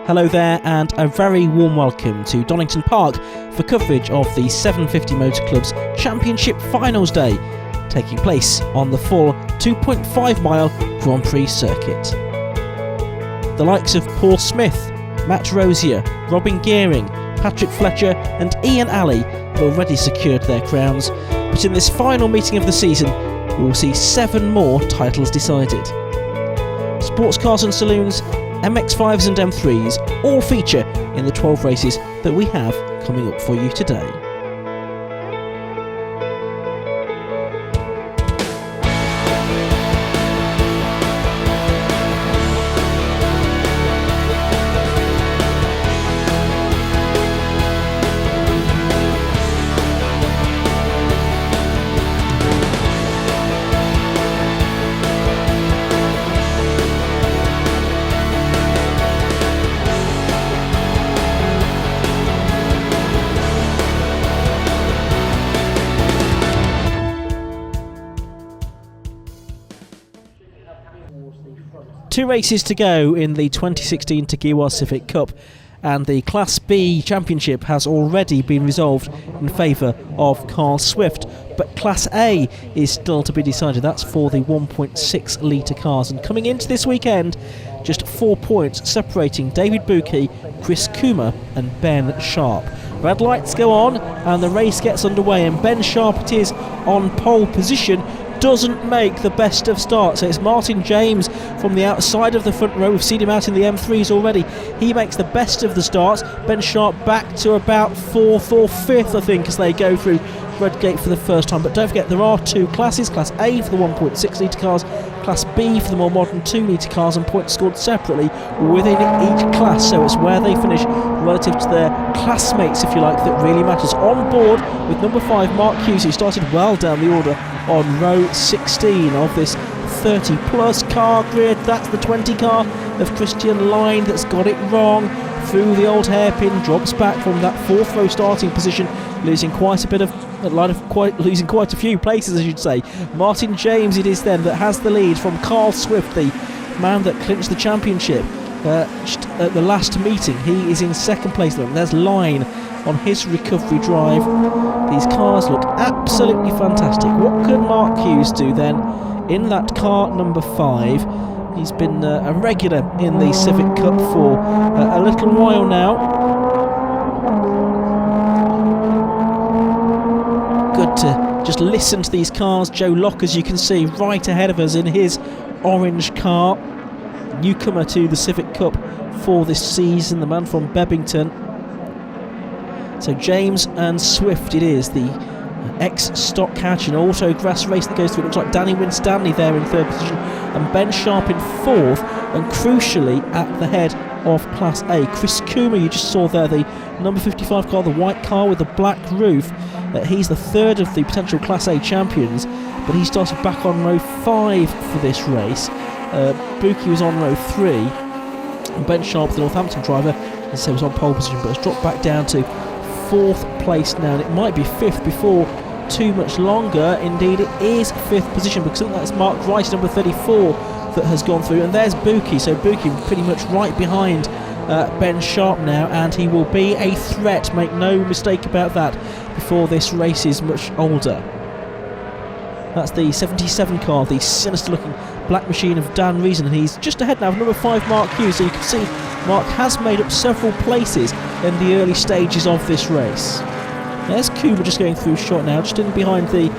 Hello there and a very warm welcome to Donington Park for coverage of the 750 Motor Club's Championship Finals Day, taking place on the full 2.5 mile Grand Prix circuit. The likes of Paul Smith, Matt Rosier, Robin Gearing, Patrick Fletcher and Ian Alley have already secured their crowns, but in this final meeting of the season we will see 7 more titles decided. Sports cars and saloons, MX-5s and M3s all feature in the 12 races that we have coming up for you today. Two races to go in the 2016 TEGIWA Civic Cup, and the Class B Championship has already been resolved in favour of Carl Swift, but Class A is still to be decided. That's for the 1.6 litre cars, and coming into this weekend, just 4 points separating David Buki, Chris Kuma and Ben Sharp. Red lights go on and the race gets underway, and Ben Sharp it is on pole position. Doesn't make the best of starts. So it's Martin James from the outside of the front row. We've seen him out in the M3s already. He makes the best of the starts. Ben Sharp back to about 4th or 5th, I think, as they go through Red Gate for the first time. But don't forget, there are 2 classes: Class A for the 1.6 litre cars, Class B for the more modern 2 litre cars, and points scored separately within each class. So it's where they finish relative to their classmates, if you like, that really matters. On board with number 5 Mark Hughes, who started well down the order on row 16 of this 30 plus car grid. That's the 20 car of Christian Line that's got it wrong through the old hairpin, drops back from that 4th row starting position, losing quite a few places, I should say. Martin James it is then that has the lead from Carl Swift, the man that clinched the championship just at the last meeting. He is in 2nd place then. There's Line on his recovery drive. These cars look absolutely fantastic. What can Mark Hughes do then in that car number 5? He's been a regular in the Civic Cup for a little while now. Good to just listen to these cars. Joe Locke, as you can see, right ahead of us in his orange car. Newcomer to the Civic Cup for this season, the man from Bebington. So James and Swift it is, the ex-stock catch and auto grass race that goes through. It looks like Danny Winstanley there in 3rd position and Ben Sharp in 4th, and crucially at the head of Class A. Chris Kuma, you just saw there, the number 55 car, the white car with the black roof. He's the 3rd of the potential Class A champions, but he started back on row 5 for this race. Buki was on row 3, and Ben Sharp, the Northampton driver, as I say, was on pole position, but has dropped back down to 4th place now, and it might be 5th before too much longer. Indeed it is 5th position, because I think that's Mark Rice, number 34, that has gone through, and there's Buki. So Buki pretty much right behind Ben Sharp now, and he will be a threat, make no mistake about that, before this race is much older. That's the 77 car, the sinister looking black machine of Dan Reason, and he's just ahead now of number 5 Mark Hughes. So you can see Mark has made up several places in the early stages of this race. There's Kuma just going through short now, just in behind the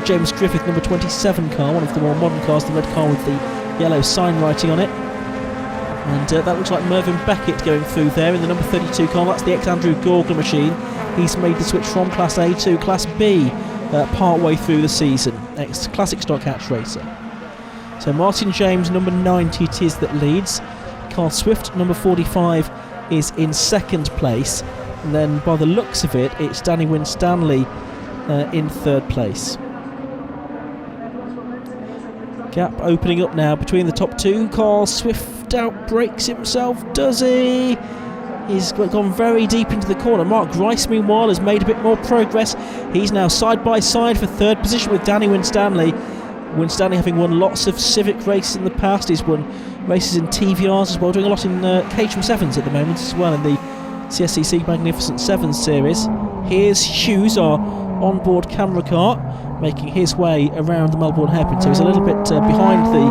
James Griffith number 27 car, one of the more modern cars, the red car with the yellow sign writing on it. And that looks like Mervyn Beckett going through there in the number 32 car. That's the ex-Andrew Gorgler machine. He's made the switch from Class A to Class B part way through the season, ex-classic stock hatch racer. So Martin James, number 90 it is that leads. Carl Swift, number 45, is in 2nd place. And then by the looks of it, it's Danny Winstanley in 3rd place. Gap opening up now between the top 2. Carl Swift outbrakes himself, does he? He's gone very deep into the corner. Mark Rice, meanwhile, has made a bit more progress. He's now side by side for 3rd position with Danny Winstanley. Winstanley, having won lots of Civic races in the past, he's won races in TVRs as well, doing a lot in Caterham 7s at the moment as well in the CSCC Magnificent 7 series. Here's Hughes, our onboard camera car, making his way around the Melbourne hairpin, so he's a little bit behind the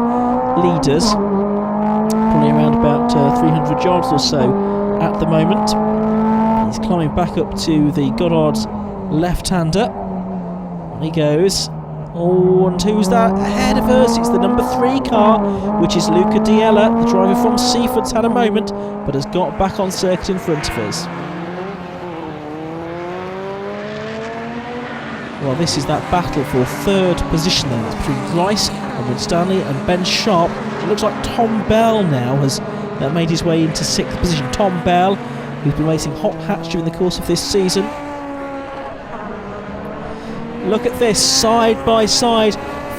leaders, probably around about 300 yards or so at the moment. He's climbing back up to the Goddard's left-hander. On he goes. Oh, and who's that ahead of us? It's the number 3 car, which is Luca Diella. The driver from Seaford's had a moment, but has got back on circuit in front of us. Well, this is that battle for 3rd position then. It's between Rice and Winstanley and Ben Sharp. It looks like Tom Bell now has made his way into 6th position. Tom Bell, who's been racing hot hatch during the course of this season. Look at this, side by side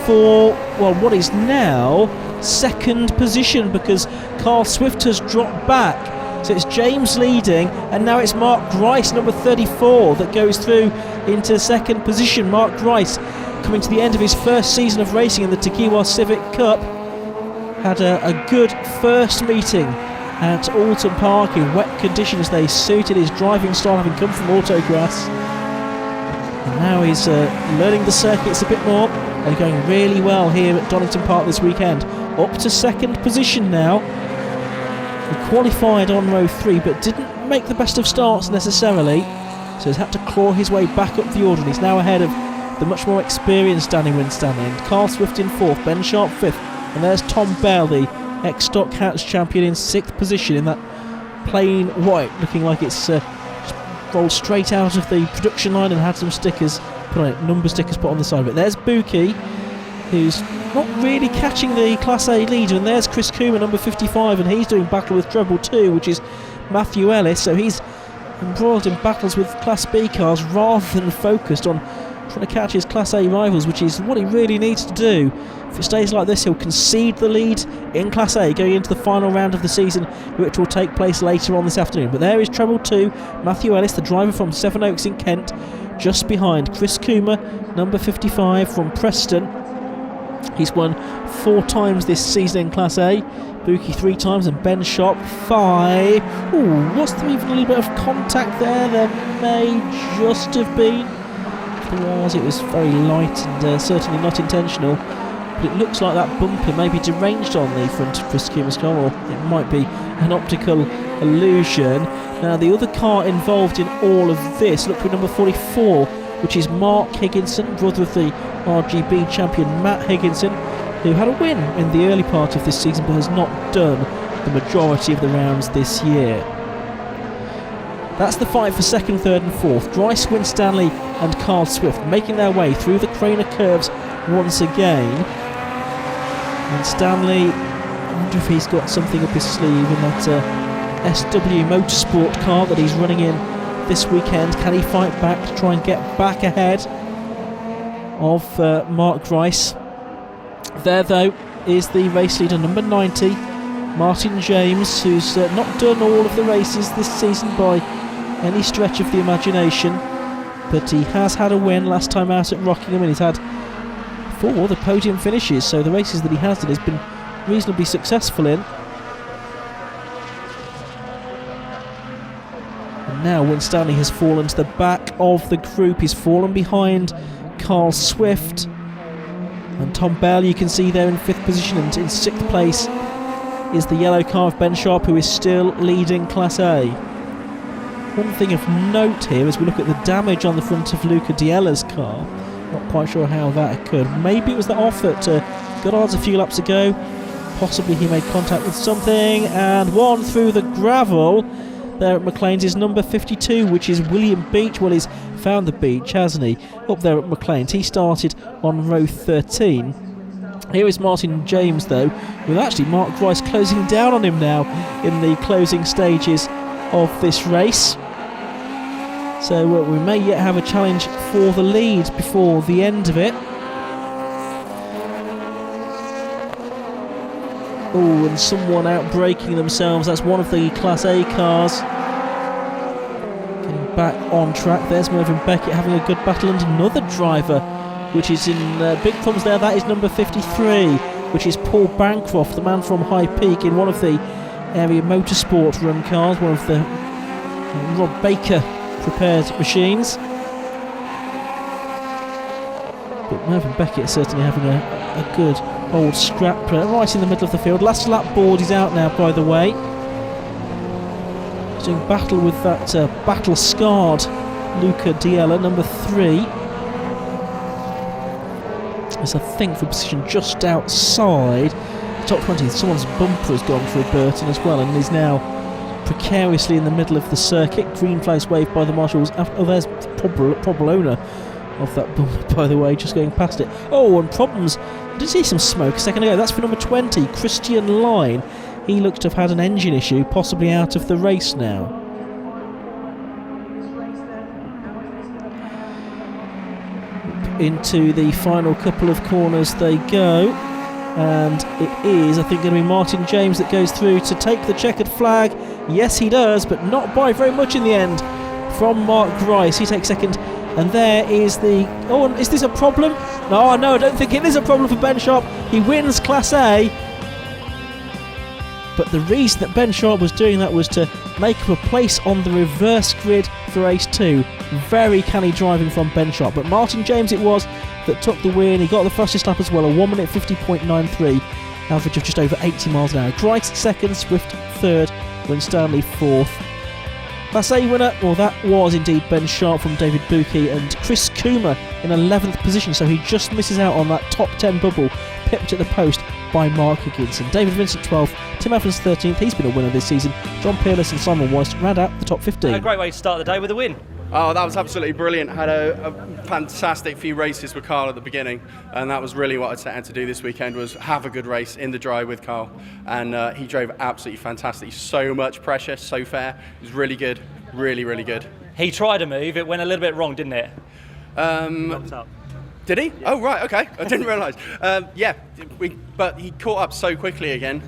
for, well, what is now 2nd position, because Carl Swift has dropped back. So it's James leading, and now it's Mark Grice, number 34, that goes through into 2nd position. Mark Grice, coming to the end of his first season of racing in the TEGIWA Civic Cup, had a good first meeting at Alton Park in wet conditions. They suited his driving style, having come from autograss. And now he's learning the circuits a bit more and going really well here at Donington Park this weekend. Up to 2nd position now. He qualified on row 3 but didn't make the best of starts necessarily, so he's had to claw his way back up the order, and he's now ahead of the much more experienced Danny Winstanley. And Carl Swift in 4th, Ben Sharp 5th, and there's Tom Bell, the ex-Stock Hatch champion, in 6th position in that plain white, looking like it's rolled straight out of the production line and had some stickers put on it, number stickers put on the side of it. There's Buki, who's not really catching the Class A leader, and there's Chris Coomer, number 55, and he's doing battle with Treble 2, which is Matthew Ellis, so he's embroiled in battles with Class B cars rather than focused on trying to catch his Class A rivals, which is what he really needs to do. If it stays like this, he'll concede the lead in Class A going into the final round of the season, which will take place later on this afternoon. But there is Treble 2, Matthew Ellis, the driver from Sevenoaks in Kent, just behind Chris Coomer, number 55 from Preston. He's won 4 times this season in Class A, Buki 3 times, and Ben Sharp 5. Ooh, was there even a little bit of contact there? There may just have been. If there was, it was very light and certainly not intentional. But it looks like that bumper may be deranged on the front of Chris Coomer's car, or it might be an optical illusion. Now, the other car involved in all of this, look for number 44, which is Mark Higginson, brother of the RGB champion Matt Higginson, who had a win in the early part of this season but has not done the majority of the rounds this year. That's the fight for 2nd, 3rd and 4th. Grice, Winstanley and Carl Swift making their way through the Craner curves once again. Winstanley, I wonder if he's got something up his sleeve in that SW Motorsport car that he's running in this weekend. Can he fight back to try and get back ahead of Mark Grice? There, though, is the race leader, number 90, Martin James, who's not done all of the races this season by any stretch of the imagination, but he has had a win last time out at Rockingham, and he's had 4 the podium finishes, so the races that he has done has been reasonably successful in. And now Winstanley has fallen to the back of the group. He's fallen behind Carl Swift, and Tom Bell you can see there in 5th position, and in 6th place is the yellow car of Ben Sharp, who is still leading Class A. One thing of note here as we look at the damage on the front of Luca Diella's car, not quite sure how that occurred. Maybe it was the off at Goddard's a few laps ago, possibly he made contact with something, and one through the gravel there at McLean's is number 52, which is William Beach. Well, he's found the beach, hasn't he, up there at McLean's. He started on row 13. Here is Martin James, though, with actually Mark Grice closing down on him now in the closing stages of this race. So we may yet have a challenge for the lead before the end of it. Oh, and someone out braking themselves. That's one of the Class A cars. Getting back on track. There's Mervyn Beckett having a good battle, and another driver which is in big problems there. That is number 53, which is Paul Bancroft, the man from High Peak, in one of the area motorsport run cars, one of the Rob Baker prepared machines. But Mervyn Beckett certainly having a good old scrap right in the middle of the field. Last lap board is out now, by the way. He's doing battle with that battle-scarred Luca Diella, number 3. As I think for position just outside the top 20. Someone's bumper has gone through Burton as well, and is now precariously in the middle of the circuit. Green flags waved by the marshals. Oh, there's probable owner of that bumper, by the way, just going past it. Oh, and problems. I did see some smoke a second ago. That's for number 20, Christian Line. He looks to have had an engine issue, possibly out of the race now. Into the final couple of corners they go, and it is, I think, going to be Martin James that goes through to take the checkered flag. Yes, he does, but not by very much in the end from Mark Grice. He takes second, and there is the... Oh, is this a problem? No, I don't think it is a problem for Ben Sharp. He wins Class A. But the reason that Ben Sharp was doing that was to make up a place on the reverse grid for race 2. Very canny driving from Ben Sharp. But Martin James it was that took the win. He got the fastest lap as well, a 1 minute 50.93, average of just over 80 miles an hour. Grice second, Swift third, Winstanley fourth. Class A winner, well, that was indeed Ben Sharp from David Buki, and Chris Coomer in 11th position, so he just misses out on that top 10 bubble, pipped at the post by Mark Higginson. David Vincent 12th, Tim Evans 13th, he's been a winner this season. John Peerless and Simon Weiss round out the top 15. A great way to start the day with a win. Oh, that was absolutely brilliant. Had a fantastic few races with Carl at the beginning, and that was really what I set out to do this weekend, was have a good race in the dry with Carl, and he drove absolutely fantastic. So much pressure, so fair. It was really good, really, really good. He tried a move, it went a little bit wrong, didn't it? Knocked up. Did he? Yeah. Oh, right, okay. I didn't realise. But he caught up so quickly again.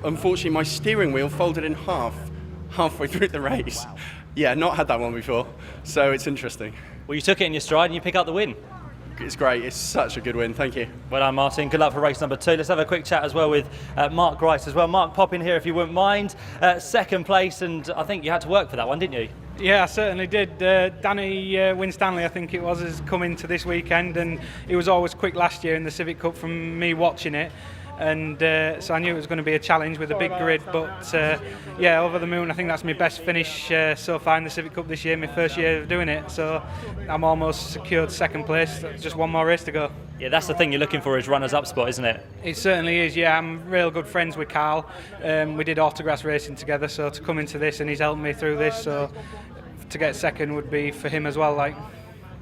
Unfortunately, my steering wheel folded in half halfway through the race. Wow. Yeah, not had that one before, so it's interesting. Well, you took it in your stride and you pick up the win. It's great. It's such a good win. Thank you. Well done, Martin. Good luck for race number 2. Let's have a quick chat as well with Mark Grice as well. Mark, pop in here if you wouldn't mind. Second place, and I think you had to work for that one, didn't you? Yeah, I certainly did. Danny Winstanley, I think it was, has come into this weekend, and he was always quick last year in the Civic Cup from me watching it. And so I knew it was going to be a challenge with a big grid, but over the moon, I think that's my best finish so far in the Civic Cup this year, my first year of doing it, so I'm almost secured second place, just one more race to go. Yeah, that's the thing you're looking for, is runners-up spot, isn't it? It certainly is, yeah. I'm real good friends with Carl. We did autograss racing together, so to come into this, and he's helped me through this, so to get second would be for him as well.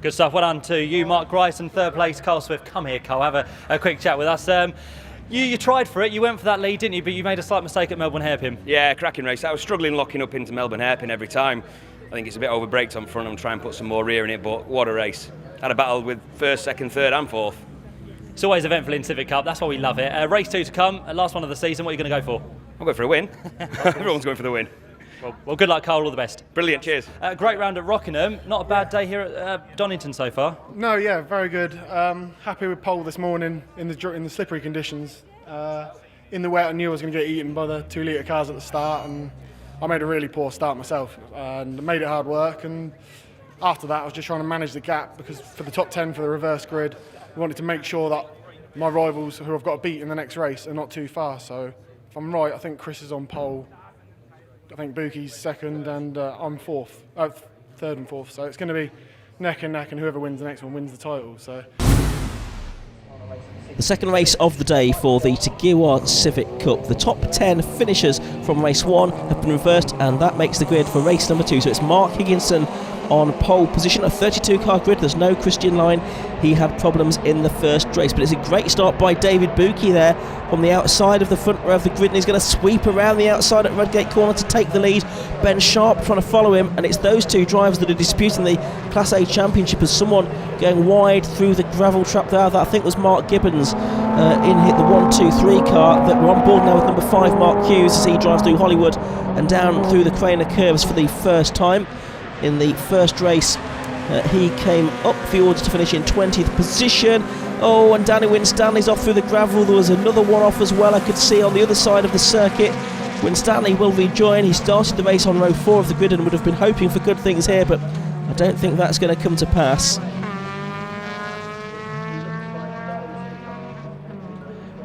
Good stuff, well done to you, Mark Grice, and third place, Carl Swift. Come here, Carl, have a quick chat with us. You tried for it, you went for that lead, didn't you? But you made a slight mistake at Melbourne Hairpin. Yeah, cracking race. I was struggling locking up into Melbourne Hairpin every time. I think it's a bit over-braked on front. I'm trying to put some more rear in it, but what a race. Had a battle with first, second, third and fourth. It's always eventful in Civic Cup, that's why we love it. Race 2 to come, last one of the season. What are you going to go for? I'll go for a win. Everyone's going for the win. Well, good luck, Carl, all the best. Brilliant, cheers. Great round at Rockingham. Not a bad day here at Donington so far. No, yeah, very good. Happy with pole this morning in the slippery conditions. In the wet, I knew I was going to get eaten by the 2 litre cars at the start, and I made a really poor start myself, and made it hard work. And after that, I was just trying to manage the gap, because for the top 10 for the reverse grid, we wanted to make sure that my rivals, who I've got to beat in the next race, are not too far. So if I'm right, I think Chris is on pole. I think Buki's second, and I'm third and fourth. So it's going to be neck and neck, and whoever wins the next one wins the title. So. The second race of the day for the TEGIWA Civic Cup. The top 10 finishers from race 1 have been reversed, and that makes the grid for race number 2. So it's Mark Higginson on pole position, a 32 car grid. There's no Christian Line. He had problems in the first race, but it's a great start by David Buki there on the outside of the front row of the grid, and he's going to sweep around the outside at Redgate Corner to take the lead. Ben Sharp trying to follow him, and it's those two drivers that are disputing the Class A Championship, as someone going wide through the gravel trap there. That I think was Mark Gibbons in the 1-2-3 car that we're on board now with number 5 Mark Hughes as he drives through Hollywood and down through the Craner curves for the first time. In the first race, He came up the order to finish in 20th position. Oh, and Danny Winstanley's off through the gravel. There was another one off as well, I could see on the other side of the circuit. Winstanley will rejoin. He started the race on row 4 of the grid and would have been hoping for good things here, but I don't think that's going to come to pass.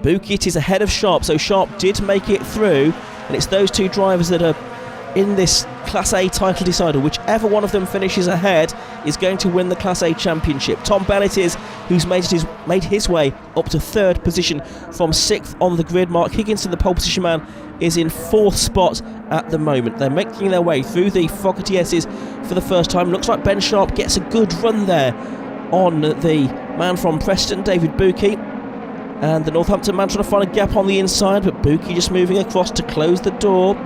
Bukit is ahead of Sharp, so Sharp did make it through, and it's those two drivers that are in this Class A title decider. Whichever one of them finishes ahead is going to win the Class A championship. Tom Bell it is who's made his way up to 3rd position from 6th on the grid. Mark Higginson, the pole position man, is in 4th spot at the moment. They're making their way through the Fogarty S's for the first time. Looks like Ben Sharp gets a good run there on the man from Preston, David Buki. And the Northampton man trying to find a gap on the inside, but Buki just moving across to close the door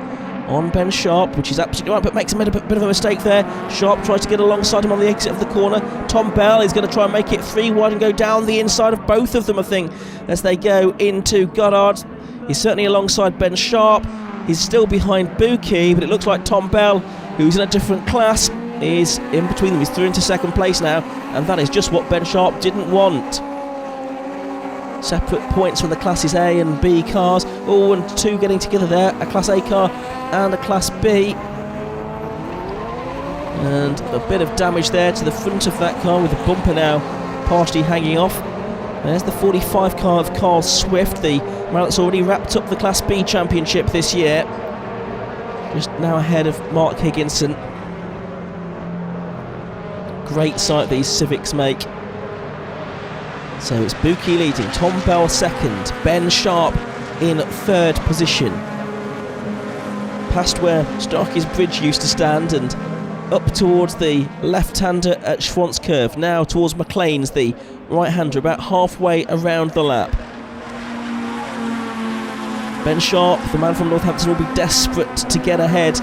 on Ben Sharp, which is absolutely right, but makes a bit of a mistake there. Sharp tries to get alongside him on the exit of the corner. Tom Bell is going to try and make it 3 wide and go down the inside of both of them, I think, as they go into Goddard. He's certainly alongside Ben Sharp. He's still behind Buki, but it looks like Tom Bell, who's in a different class, is in between them. He's through into 2nd place now, and that is just what Ben Sharp didn't want. Separate points from the classes A and B cars. Oh, and 2 getting together there, a Class A car and a Class B. And a bit of damage there to the front of that car, with the bumper now partially hanging off. There's the 45 car of Carl Swift, the man that's already wrapped up the Class B championship this year. Just now ahead of Mark Higginson. Great sight these Civics make. So it's Buki leading, Tom Bell 2nd, Ben Sharp in 3rd position. Past where Starkey's Bridge used to stand and up towards the left-hander at Schwantz Curve, now towards McLean's, the right-hander, about halfway around the lap. Ben Sharp, the man from Northampton, will be desperate to get ahead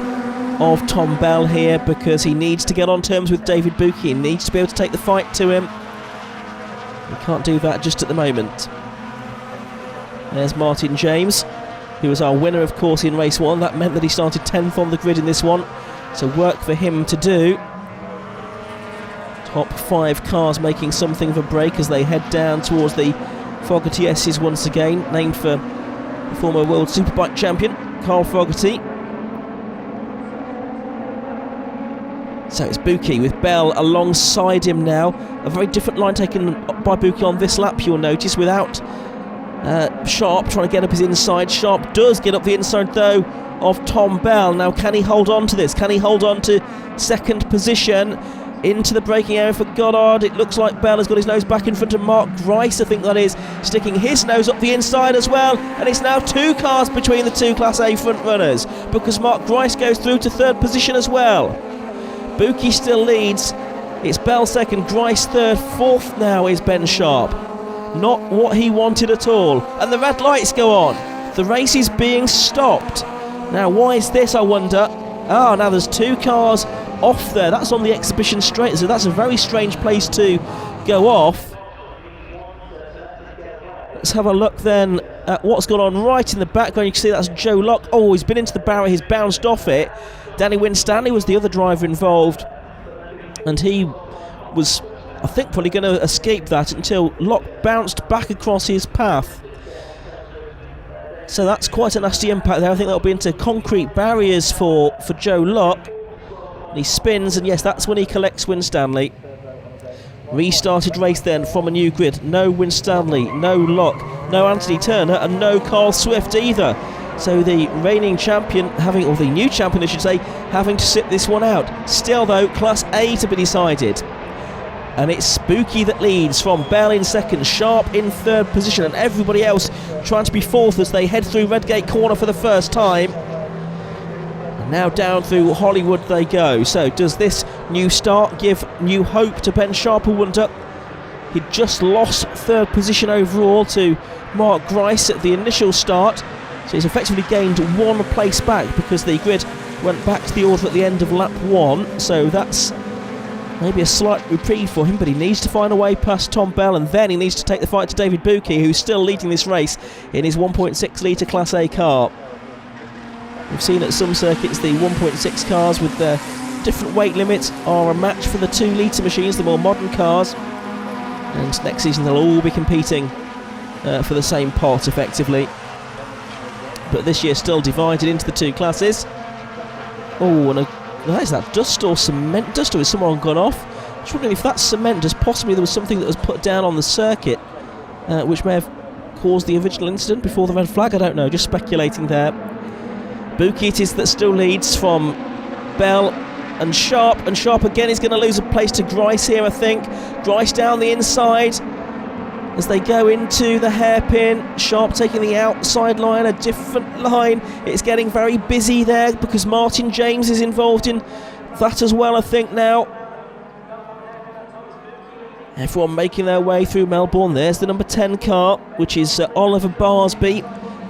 of Tom Bell here, because he needs to get on terms with David Buki. He needs to be able to take the fight to him. He can't do that just at the moment. There's Martin James, who was our winner, of course, in race 1. That meant that he started 10th on the grid in this one, so work for him to do. Top 5 cars making something of a break as they head down towards the Fogarty S's once again, named for the former World Superbike champion Carl Fogarty. So it's Buki with Bell alongside him now. A very different line taken by Buki on this lap, you'll notice, without Sharp trying to get up his inside. Sharp does get up the inside, though, of Tom Bell. Now, can he hold on to this? Can he hold on to 2nd position? Into the braking area for Goddard. It looks like Bell has got his nose back in front of Mark Grice, I think that is, sticking his nose up the inside as well. And it's now 2 cars between the 2 Class A front runners, because Mark Grice goes through to 3rd position as well. Buki still leads. It's Bell 2nd, Grice 3rd, 4th now is Ben Sharp. Not what he wanted at all. And the red lights go on. The race is being stopped. Now, why is this, I wonder? Now there's 2 cars off there. That's on the exhibition straight, so that's a very strange place to go off. Let's have a look then at what's gone on right in the background. You can see that's Joe Locke. Oh, he's been into the barrier, he's bounced off it. Danny Winstanley was the other driver involved, and he was, I think, probably going to escape that until Locke bounced back across his path. So that's quite a nasty impact there. I think that'll be into concrete barriers for Joe Locke. And he spins, and yes, that's when he collects Winstanley. Restarted race then from a new grid. No Winstanley, no Locke, no Anthony Turner, and no Carl Swift either. So the reigning champion, or the new champion I should say, having to sit this one out. Still though, Class A to be decided. And it's Buki that leads, from Bell in 2nd, Sharp in 3rd position, and everybody else trying to be 4th as they head through Redgate Corner for the first time. And now down through Hollywood they go. So does this new start give new hope to Ben Sharp, who wonder? He'd just lost 3rd position overall to Mark Grice at the initial start. So he's effectively gained 1 place back, because the grid went back to the order at the end of lap 1. So that's maybe a slight reprieve for him, but he needs to find a way past Tom Bell, and then he needs to take the fight to David Buki, who's still leading this race in his 1.6 litre Class A car. We've seen at some circuits the 1.6 cars with their different weight limits are a match for the 2 litre machines, the more modern cars. And next season they'll all be competing for the same pot effectively. But this year still divided into the 2 classes. Oh, and is that dust or cement dust, or has someone gone off? Just wondering if that's cement dust. Possibly there was something that was put down on the circuit which may have caused the original incident before the red flag. I don't know, just speculating there. Buki it is that still leads from Bell and Sharp again is going to lose a place to Grice here, I think. Grice down the inside as they go into the hairpin. Sharp taking the outside line, a different line. It's getting very busy there because Martin James is involved in that as well, I think, now. Everyone making their way through Melbourne. There's the number 10 car, which is Oliver Barsby.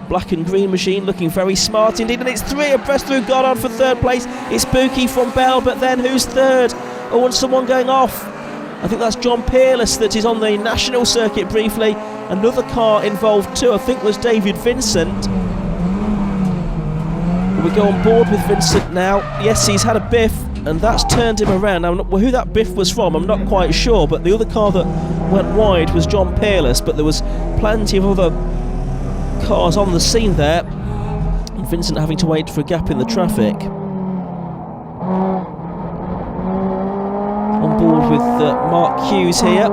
Black and green machine looking very smart indeed, and it's 3 abreast through Goddard for 3rd place. It's Buki from Bell, but then who's 3rd? Oh, and someone going off. I think that's John Peerless that is on the national circuit briefly. Another car involved too, I think was David Vincent. We go on board with Vincent now. Yes, he's had a biff, and that's turned him around. Now, who that biff was from, I'm not quite sure, but the other car that went wide was John Peerless, but there was plenty of other cars on the scene there, and Vincent having to wait for a gap in the traffic. On board with Mark Hughes here.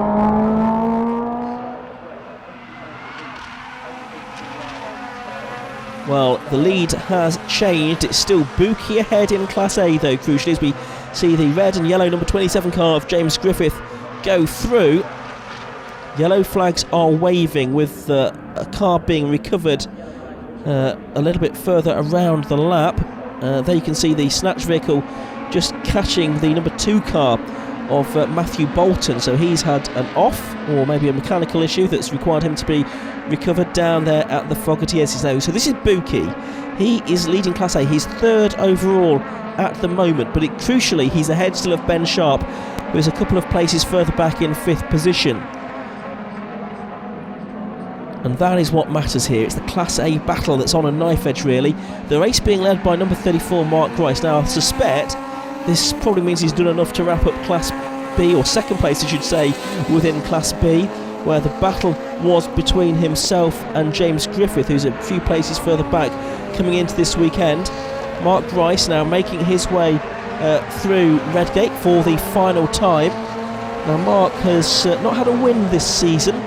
Well, the lead has changed. It's still Buki ahead in Class A though, crucially, as we see the red and yellow number 27 car of James Griffith go through. Yellow flags are waving with a car being recovered a little bit further around the lap. There you can see the snatch vehicle just catching the number 2 car of Matthew Bolton, so he's had an off or maybe a mechanical issue that's required him to be recovered down there at the Fogarty now. So this is Buki. He is leading Class A. He's 3rd overall at the moment, but crucially he's ahead still of Ben Sharp, who is a couple of places further back in 5th position. And that is what matters here. It's the Class A battle that's on a knife edge, really. The race being led by number 34, Mark Grice. Now, I suspect this probably means he's done enough to wrap up Class B, or 2nd place, I should say, within Class B, where the battle was between himself and James Griffith, who's a few places further back coming into this weekend. Mark Grice now making his way through Redgate for the final time. Now, Mark has not had a win this season.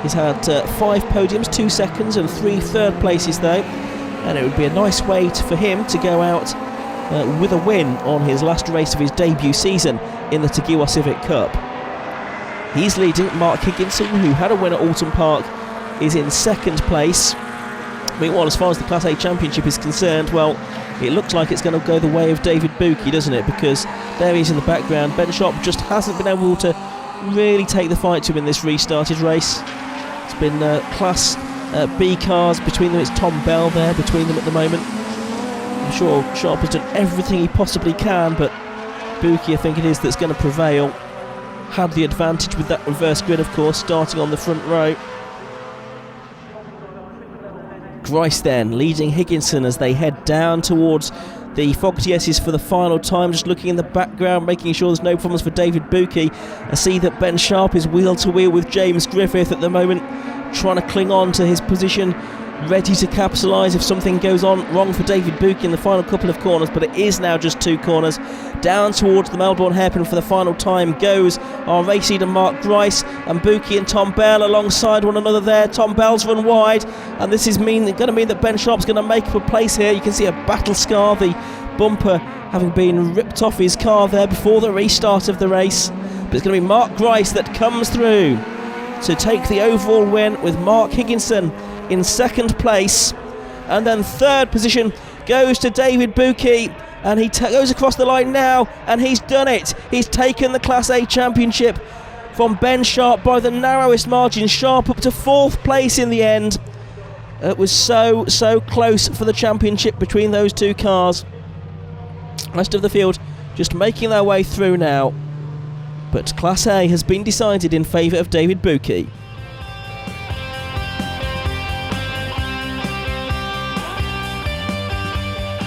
He's had 5 podiums, 2 seconds and 3 third places though, and it would be a nice way for him to go out with a win on his last race of his debut season in the TEGIWA Civic Cup. He's leading. Mark Higginson, who had a win at Alton Park, is in 2nd place. Meanwhile, as far as the Class A Championship is concerned, well, it looks like it's going to go the way of David Buki, doesn't it? Because there he is in the background. Ben Sharp just hasn't been able to really take the fight to him in this restarted race. It's been Class B cars between them. It's Tom Bell there between them at the moment. I'm sure Sharp has done everything he possibly can, but Buki, I think it is, that's going to prevail. Had the advantage with that reverse grid, of course, starting on the front row. Grice then leading Higginson as they head down towards the Fogarty S's for the final time, just looking in the background, making sure there's no problems for David Buki. I see that Ben Sharp is wheel to wheel with James Griffith at the moment, trying to cling on to his position, ready to capitalise if something goes on wrong for David Buki in the final couple of corners, but it is now just 2 corners. Down towards the Melbourne hairpin for the final time goes our race leader Mark Grice, and Buki and Tom Bell alongside one another there. Tom Bell's run wide, and this is going to mean that Ben Sharp's going to make up a place here. You can see a battle scar, the bumper having been ripped off his car there before the restart of the race. But it's going to be Mark Grice that comes through to take the overall win, with Mark Higginson in 2nd place, and then 3rd position goes to David Buki, and he goes across the line now, and he's done it. He's taken the Class A Championship from Ben Sharp by the narrowest margin. Sharp up to 4th place in the end. It was so close for the championship between those 2 cars. Rest of the field just making their way through now, but Class A has been decided in favour of David Buki.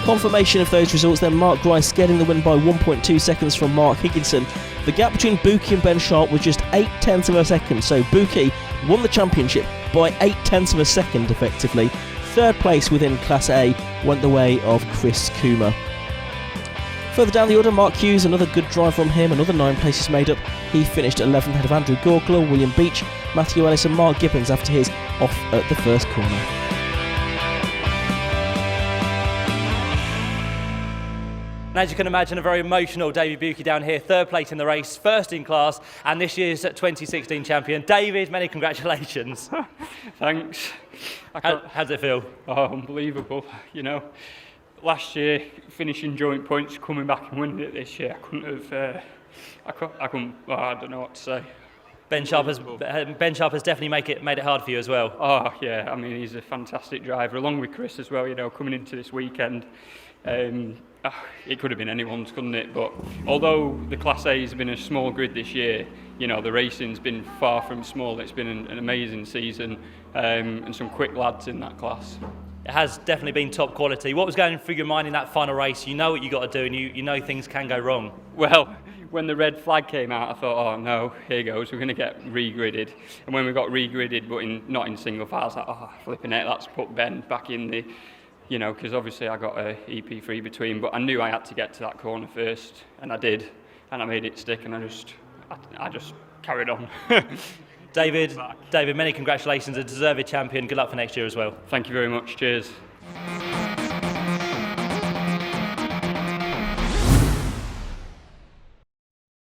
Confirmation of those results then, Mark Grice getting the win by 1.2 seconds from Mark Higginson. The gap between Buki and Ben Sharp was just 0.8 of a second, so Buki won the championship by 0.8 of a second effectively. Third place within Class A went the way of Chris Coomer. Further down the order, Mark Hughes, another good drive from him, another 9 places made up. He finished 11th ahead of Andrew Gorgler, William Beach, Matthew Ellis and Mark Gibbons after his off at the first corner. And as you can imagine, a very emotional David Buki down here, third place in the race, first in class, and this year's 2016 champion. David, many congratulations. Thanks. How does it feel? Oh, unbelievable. You know, last year finishing joint points, coming back and winning it this year, I couldn't have. I don't know what to say. Ben Sharp has definitely made it hard for you as well. Oh yeah, I mean he's a fantastic driver, along with Chris as well. You know, coming into this weekend. It could have been anyone's, couldn't it? But although the Class A has been a small grid this year, you know, the racing's been far from small. It's been an amazing season and some quick lads in that class. It has definitely been top quality. What was going through your mind in that final race? You know what you got to do, and you know things can go wrong. Well, when the red flag came out, I thought, oh no, here goes, we're going to get re-gridded. And when we got re-gridded, but not in single file, I was like, oh, flipping it, that's put Ben back in the... You know, because obviously I got a EP3 between, but I knew I had to get to that corner first, and I did, and I made it stick, and I just carried on. David, many congratulations, a deserved champion. Good luck for next year as well. Thank you very much. Cheers.